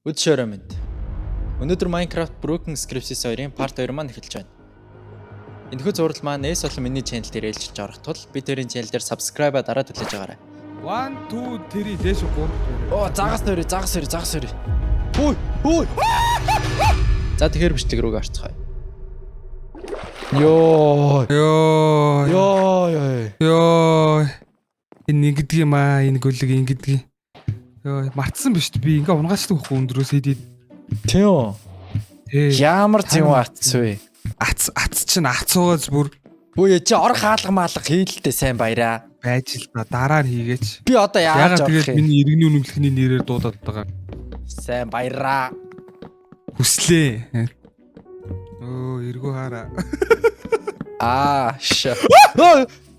Өдшөөрөө мэд. Өнөөдөр Minecraft Broken Scripts 2-ын part 2 маань эхэлж байна. Энэхүү зураг маань NES болон миний channel дээр ээлжиж орох тул бид хоёрын channel дээр subscribe-а дараад хүлээж агаарай. 1 2 3 дээш 3. Оо, загас нөрөө. Ой. За тэгэхээр бичлэг рүүгээ орцгоё. Ёо. Энэ ингэдэг юм аа, энэ гүлэг ингэдэг. Ёо, мартсан биз дээ. Би ингээ унгаачлаа хөхгүй өндрөөс хийдээд. Тийм. Ямар зэм атс вэ? Ац чинь ацуугаас бүр. Өө чи орох хаалга маалга хийлдэ сайн баяраа. Байж л да дараа нь хийгээч. Би одоо яаж тэгээд миний иргэний үнэмлэхний нэрээр дуудаад байгаа. Сайн баяраа. Хүслээ. Эргүү хараа.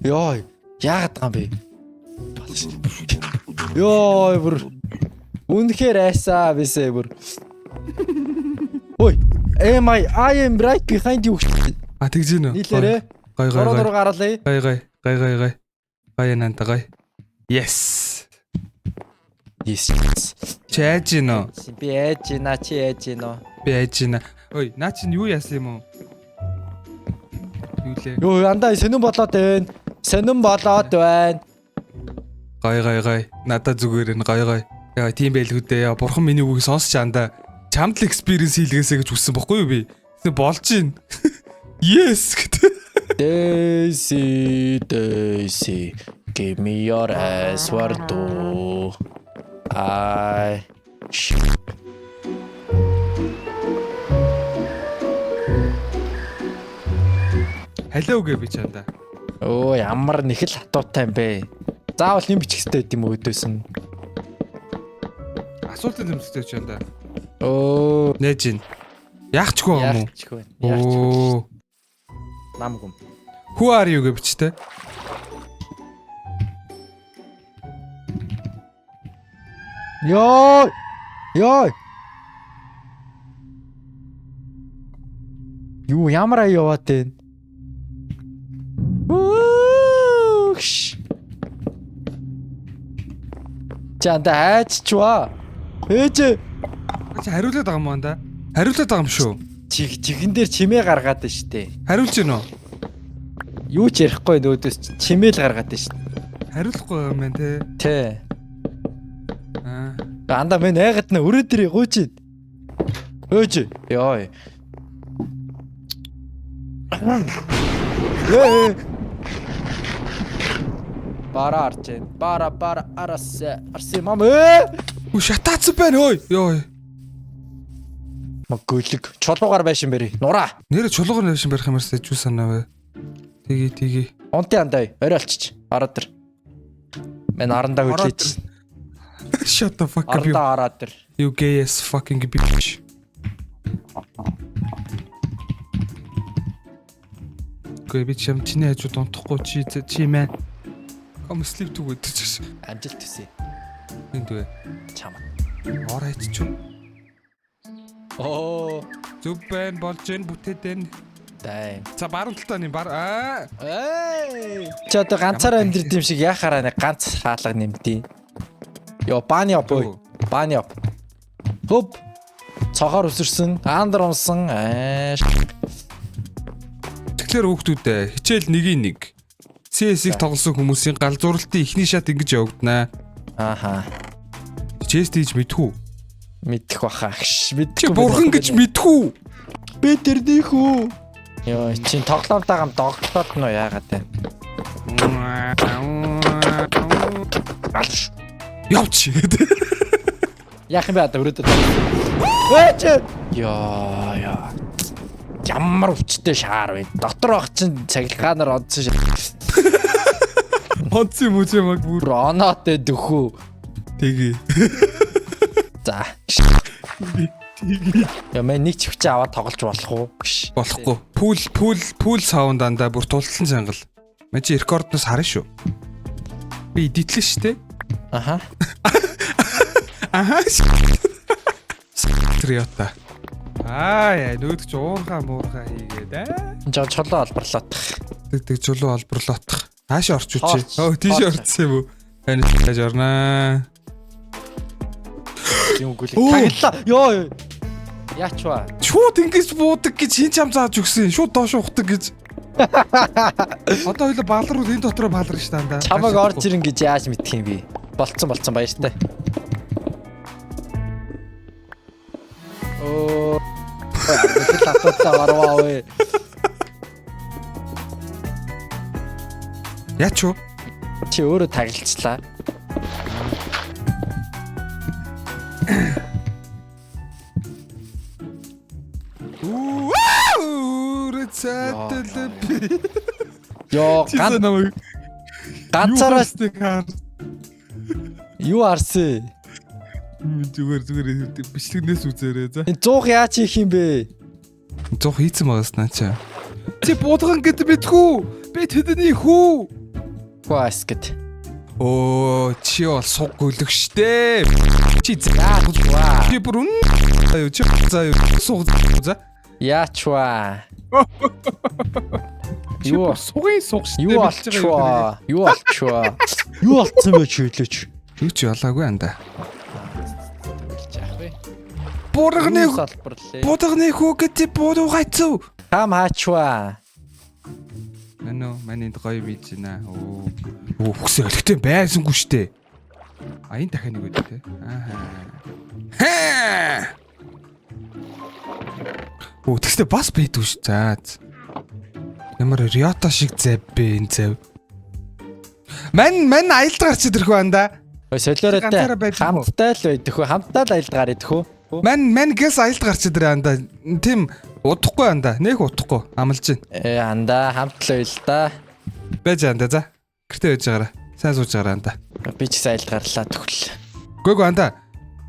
Ёо. Яагаад байгаа юм бэ? Ёо бүр үнэхээр айсаа бисээ бүр. Ой, I am right behind you. Тэгж гинэ. Нийлээрээ. Гой. Ороо гараалаа. Гой. Гой. Yes. Чи яаж гинэ? Би яаж гинэ, чи яаж гинэ? Би яаж гинэ? Ой, наа чинь юу яасан юм уу? Юу лээ? Ёо, андаа сонирн болоод байна. Гой. Надад зүгээр энэ гой. Яа, тийм байлгүй дээ. Бурхан миний үгийг сонсч андаа. Чамд л experience хийлгээсэй гэж хүссэн бохгүй юу би? Тэг болж гин. Yes гэдэг. Daisy, give me your password to Hello гэ би чандаа. Оо, ямар нэг л хатуутай юм бэ? Заавал юм бичих хэрэгтэй гэдэм үү өдөөс нь. Асуулт нэмстэй чандаа. Оо, Нээж гин. Яахчгүй юм уу? Яахчгүй. Намгүм. Who are you гэ бичтэй. Ёо. Юу ямар яваад байна? Чанда хайччваа. Ээж. Чи хариулаад байгаа юм байна да. Хариулаад байгаа юм шүү. Чихэн дээр чимээ гаргаад байна штэ. Хариулж гин үү? Юу ч ярихгүй нөөдөөс чимээл гаргаад байна штэ. Хариулахгүй юм байна те. Тэ. Анда мен айгаад на өрөө дээр гуйж. Өөж. Ёо. Бара арчэн. Бара арси мам. Үу шатаацсан байна хөөе. Ёо. Магүлэг. Чулуугаар байшин бэрий. Нураа. Нэрэ чулуугаар нэвшин барих юмарсаа жүү санаа бай. Тгий. Унти андаа. Орой олчиж. Ороод ир. Мен арандаа хөдлөж. Shut the fuck up. Арандаа ороод ир. You gay as fucking bitch. Гүй би чам чиний хажууд унтахгүй чи мэн. Come sleep to with this. Амжилт төсөө. Энд вэ? Чамаа. Оройч ч. Оо. Зүг байн болж гэн бүтээд энэ. Дай. За баруун талтаа нэм бар. Чи одоо ганцаараа амьдрэх юм шиг яхаараа нэг ганц хаалга нэмдээ. Йоо, бааны оп. Хөп. Цогоор үсэрсэн, аандар унсан. Тэгэхээр хүүхдүүдээ хичээл 1-1. CS-ийг тоглосон хүмүүсийн галзууралтын эхний шат ингэж явагдана. Ааха. Chest хийж мэдхүү. Мэдэх баха. Чи бурхан гэж мэдхүү. Би тэрнийх үү. Йоо, чи тоглоомтойгоо доглоод нь яагаад вэ? Явч. Яах юм бэ одоо өрөөдөө. Ээч. Яа. Ямар өвчтэй шаар вэ? Дотор байх чинь цаглагаанаар онцсон шээ. Онц юм уу чамаг бүр оноотой дөхөө. Тгий. За. Яа мэн нэг чивч аваад тоглож болох уу? Болохгүй. Пул саунд андаа бүр тулталсан сангал. Мэ чи рекордноос харна шүү. Би эдитлэн штэ. Аха. Триота. Нүүд ч уурхаа хийгээд Чулуу олборлоотох. Тэг чулуу олборлоотох. Хаашаа орчууч. Тийш орцсон юм уу? Тань тааж орнаа. юм гүлээ. Таглаа. Йоо. Яач ба. Шууд ингэж буудаг гэж хин чам зааж өгсөн. Шууд доош ухдаг гэж. Одоо хоёул балар бол энэ дотроо балар ш тандаа. Чамаг орж ирэн гэж яаж мэдх юм бэ? Болцсон баяртай. Оо. Лататаа арваа вэ. Яач вэ? Чи өөрөө таглалцлаа. Ёо ганцаараа юу арсан? Зүгээр бичлэгнээс үзээрэй за. Энэ 100 яаж хийх юм бэ? 100 хийцэн байгаас наача. Чи буудган гэдэг мэдхүү. Би тэдний хүү. Хөөс гэд. Оо чи бол суг гөлөг штэ. Чи заа. Чи бүр үн. Аюу чи заа суг за. Яач ба. Юу сугын суг штэ. Юу болчихвоо? Юу болчихвоо? Юу болцсон бэ чи хэлээч. Юу ч ялаагүй анда. Буудганы хүү гэдэг буудуу гайцв. Хам хаачваа. Манайд гоё бийж байна. Оо хүсээ өлегтэй байсангүй штэ. А энэ дахиад нэг үү те. Аа. Оо тэгсээ бас бийдүү ш. За. Ямар Риото шиг зав бэ энэ зав. Ман аялд гарч идэрхүү анда. Солиороо хамттай л байдаг хөө. Хамтдаа л аялд гар идэх хөө. Ман гэс аялд гарч идрээ анда. Тим удахгүй анда. Нэг удахгүй амлж байна. Анда хамт л байл да. Байж анда за. Гэртээ байж байгаараа. Сайн сууж байгаараа анда. Би ч гэсэн аялд гарлаа төгөл. Гүйгүй анда.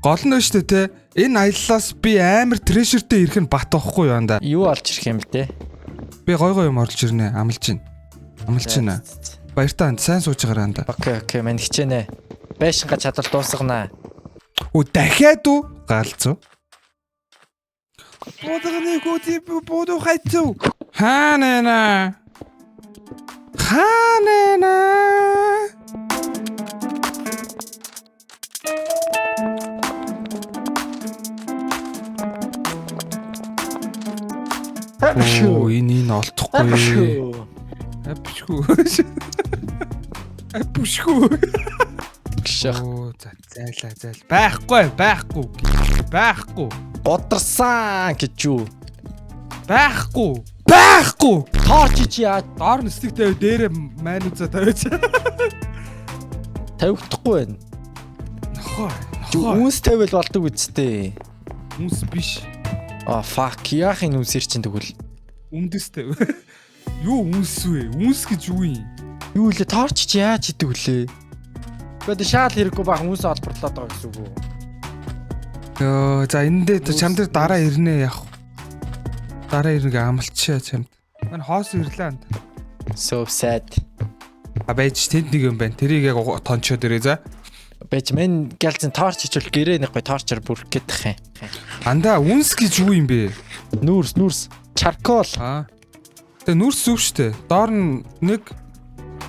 Гол нь шүү дээ те. Энэ аяллаас би амар трэшертэй ирэх нь бат واخхгүй юу анда. Юу олж ирэх юм бэ те? Би гой юм орлож ирнэ. Амлж байна. Баяртай анда. Сайн сууж байгаараа анда. Окей, мань хичээнэ. Байшинга чадвар дуусгана. Оо дахиад уу? Галзуу. Буудганы гүти буудуу хайцуу. Хаанаа. Оо энэ олдохгүй. Апшгүй. Оо зайл. Байхгүй. Годрсан гэж юу? Байхгүй. Тооч чи яа? Доор нь стик тавь дээрээ майн үзээ тавьж. Тавигдахгүй байна. Нохоо. Үнс тавил болдог үсттэй. Үнс биш. Fuck яах энэ үнсэр чинь тэгвэл. Үндэс тавь. Юу үнс вэ? Үнс гэж юу юм? Юу лээ торч чи яаж идэг вүлээ? Гэхдээ шаал хэрэггүй баг үнс олборлоод байгаа гэсэн үг үү? Йоо за энэ дээр чам дээр дараа ирнэ яах. Дараа ирнэ амлчаа чамд. Мань хоос ирлээ анд. So sad. Байж тэнд нэг юм байна. Тэрийг яг тончоод ирээ за. Байж мен гэлзэн торч хичүүл гэрээ нэг гой торчор бүрх гэдэг юм. Андаа үнс гэж юу юм бэ? Нүрс. Чаркол. Тэгээ нүрс зүв штэ. Доор нь нэг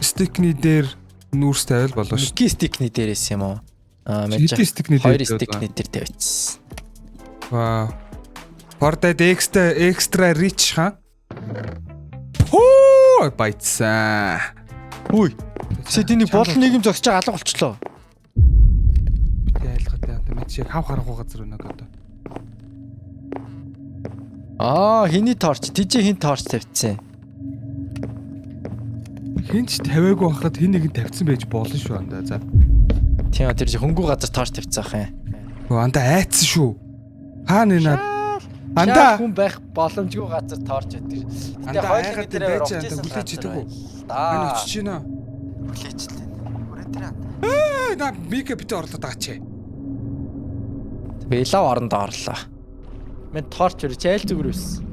стикний дээр нүрс тавил болоо штэ. Нэг стикний дээрээс юм уу? Мэдээ стикний дээр. 2 стикний дээр тавьчихсан. Вау. Пордад экстра рич ха. Хөө байцаа. Үй. Сэдний болон нийгэм зогсож байгаа алга болчлоо. Ялгатай одоо мэд шиг хав харахгүй газар өнөг одоо. Хиний торч, тийч хин торч тавьчихсан. Хинч тавиагүй байхад хин нэг нь тавьсан байж болно шүү андаа за. Тийм тэр хөнгүү газар торч тавьчихсан ах юм. Өө андаа айцсан шүү. Хаана нэ андаа хүн байх боломжгүй газар торч өгдөг. Андаа хоёулаа дээр байж андаа хүлээж идэг үү? Мань очиж байна. Хүлээжлээ. Хүрээ тэр андаа. На микапт орлоод байгаа чи. Бэлав орондоо орлоо. Мен торч өрч айл зүгээр байсан.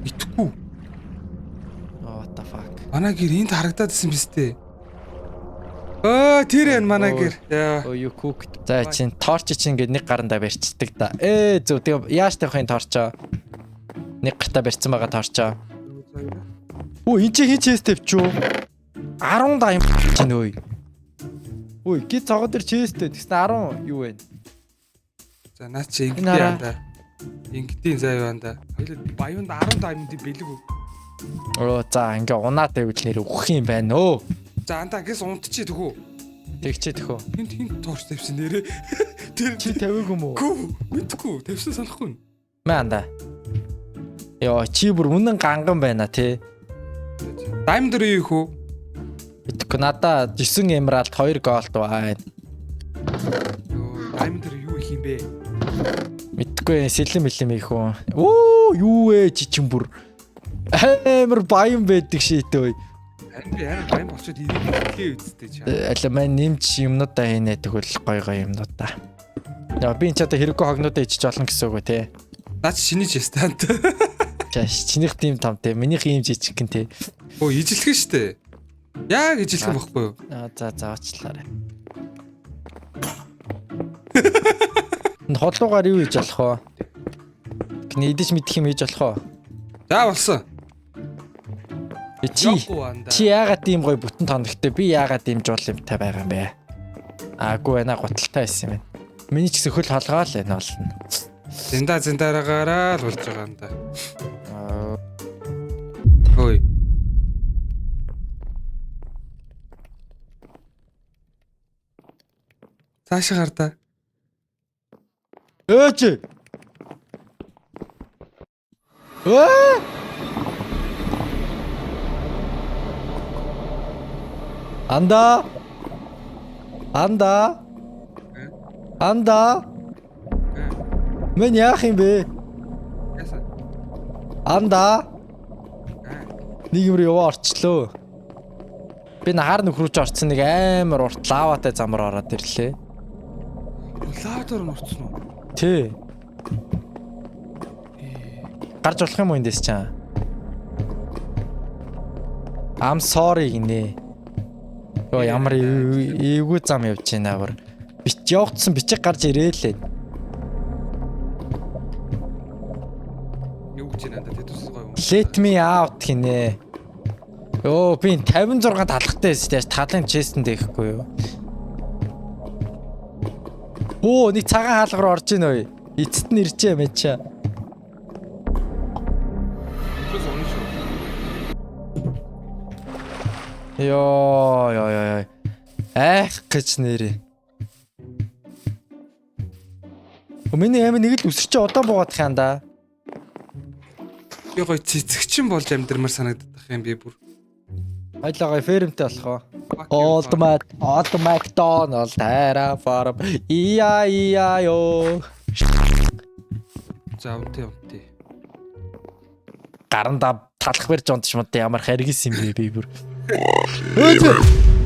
Итгэхгүй. What the fuck. Манай гэр энд харагдаад исэн биз дээ. Тэр энэ манай гэр. You cooked. За чин торч чин ингээд нэг гарандаа барьцдаг да. Зөв тэгээ яаж тавихын торчоо. Нэг гартаа барьцсан байгаа торчоо. Өө энэ чи хин чэс тавьчуу. 10 даим чинь өөй. Үй гид цогоо дээр чэстэй тэгсэн 10 юу вэ? За наа чи ингэдэй анда. Ингэдэйн заа юу анда. Хоёул баянд 10 diamond бэлэг үү. Оо за ингээ унаад байвал нэр өгөх юм байна өө. За анда гэс унтчих төхөө. Тэгчээ төхөө. Хинт торч тавьсан нэрээ. Тэр Чи тавиг юм уу? гүү мэдгүй тавьсан санахгүй. Манда. Йоо чи бүр үнэн ганган байна тий. Diamond дөрөв юу хөө? Итгэв надаа 9 emerald 2 gold байна. Diamond дөрөв юу их юм бэ? Мэдгүй сэлэм их үү. Оо юу вэ чичин бүр. Амар баян байдаг шийтэй. Би арай болчиход ирээ үсттэй чаа. Аль маань нэмж юмнуудаа хийнэ тэгвэл гой юмнуудаа. Яа би энэ ч одоо хэрэггүй хогнуудаа ичиж олон гэсэн үг үү те. Наа чи шиний жестант. Чааш чинийх тийм том те. Минийх ийм жижиг гэн те. Оо ижилхэн штэ. Яг ижилхэн байхгүй юу? За уучлаарай. Хотлуугаар юу хийж болох вэ? Гнийдэж мэдэх юм хийж болох уу? За болсон. Чи яагаад ийм гоё бүтэн тоногтой би яагаад ийм жуул юмтай байгаа юм бэ? Аагүй байна гуталтай байсан юм байна. Миний ч гэсэн хөл холгоо л энэ болно. Зиндараагаараа л болж байгаа юм да. Ой. Цаашаа гар та. Өөч. Анда. Мен яах юм бэ? Яса. Анда. Нэг юм руу орчлоо. Би нахаар нөхрүүч орцсон нэг амар урт лаватай замаар ороод ирлээ. Лаватор нь орцсон уу? Тий. Гарч болох юм уу эндээс чаа? I'm sorry гинэ. Оо ямар эвгүй зам явж байна бүр. Бич явагдсан бичиг гарч ирээлээ. Юу гэж нандаа тэдүс гоё юм. Let me out гинэ. Оо би 56 талхтай байж талын честэн дэхгүй юу? Оо нэг цагаан хаалга руу орж ийн ой. Эцэст нь иржээ мячаа. Йоо. Ах гэж нэрээ. Миний амин нэг л үсэрч удаан буугаадах юм да. Би гоё цэцэгчин болж амьдрмаар санагдах юм би бүр. Айлгаа фермтэй болох уу? Ultimate Donald Terraform. Ия ёо. За унтээ. Гаранда талах барьж унтч мод ямар харгис юм бэ би бүр. Өөч.